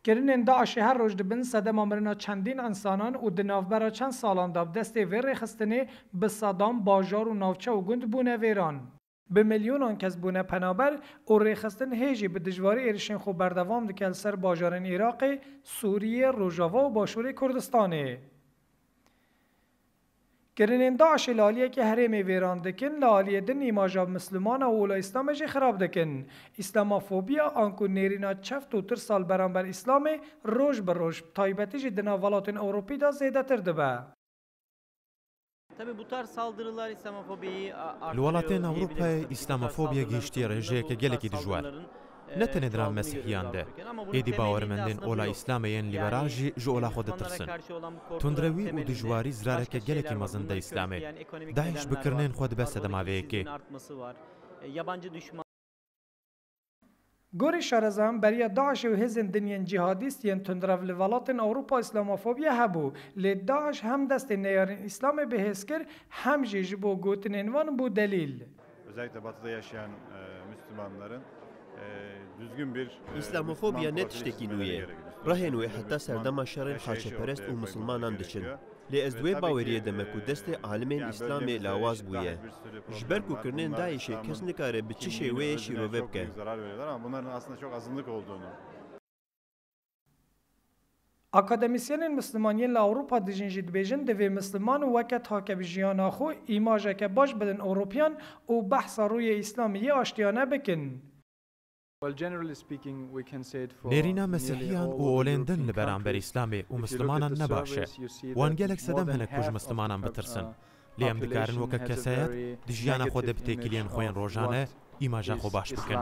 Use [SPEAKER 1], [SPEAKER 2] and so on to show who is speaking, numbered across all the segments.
[SPEAKER 1] کرنین داعش هر روز دبن صدام امرنا چندین انسانان و دنافبرا چند سالان داب دست ویر خستنه به صدام باجار و ناوچه و گند بونه ویران. به میلیونان کس بونه پنابر و ریخستن هیجی به دجواری ایرشین خو بردوام دکل سر باجارن عراق، سوریه، روجاوا و باشور کردستانه. کرنین داعش لالیه که حریم ویران دکن لالیه دن ایماجاب مسلمان و اولا اسلام جی خراب دکن. اسلامافوبیا آنکو نیرینا چفت و تر سال برانبر اسلام روش بر روش تایبتی جی دنا ولاتن اوروپی دا زیده تر دبه.
[SPEAKER 2] Tabii bu tarz saldırılar İslamofobiyi
[SPEAKER 3] الوڵاتێن ئەوروپای ئیسلامەفۆبیە گەیشتیە ڕێژەیەکە گەلێکی دژوار نەتەنێ مەسیحیاندە ئێدی باوەڕمەندێن ئۆلا ئیسلامەیەن لیبەراژی ژە ئۆلا خۆ دەترسن تونندرەوی و دژواری زرارەکە گەلێکی مەزن دە ئیسلامێ داعش بکردنێن خۆ دەبەستە دەماوەیەکێ
[SPEAKER 1] گوری شارزم برای داعش و هزن دنیان جهادیست ین تندرف لولاتن اوروپا اسلاموفوبیا هبو لی داعش هم دست نیارین اسلام بهز کر هم جیج بو گوتن انوان بو دلیل.
[SPEAKER 4] Özellikle batıda yaşayan Müslümanların düzgün bir
[SPEAKER 5] İslamofobiya ne tiştekî nû ye. Rahên wê heta serdema şerên xaçeperest û musulmanan diçin. Lê ez duê baweriyê dime ku destê alimên Îslamê lawaz bûye. Ji ber ku kirinên Daişê kes nikare bi çi şêweyê şîrove bike.
[SPEAKER 4] zarar veriyorlar ama bunların aslında çok azınlık olduğunu.
[SPEAKER 1] Akademisyenin Müslümaniyên li Awropa dijîn jî dibêjin divê Müslüman û weke take bi jiyana xwe îmajeke baş bidin Ewropiyan û behsa rûyê Îslamiyê aştiyane bikin.
[SPEAKER 3] نێرینا مەسیحیان و ئۆلێندن لە بەرامبەر ئیسلامێ و مسلمانان نەباشە وانگەلێک سەدەم هەنێک کوژ مسلمانان بترسن لێم دکارن وەکە کەسایەت دژیانە خۆ دەبتێکیلێن خۆیان ڕۆژانە ئیماژە خۆ باش بکەن.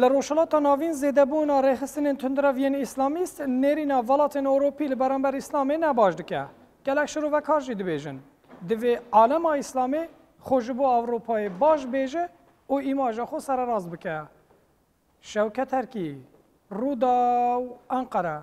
[SPEAKER 1] Li rojhilata navîn zêdebûna rêxistinên tundreviyên îslamîst nêrîna welatên Ewropî li beramber Îslamê ne baş dike. Gelek şirovekar jî dibêjin. Divê alema Îslamê xwe ji bo Ewropayê baş bêje û îmaja xwe sereraz bike. Şewket Herkî, Rûda û Enqere.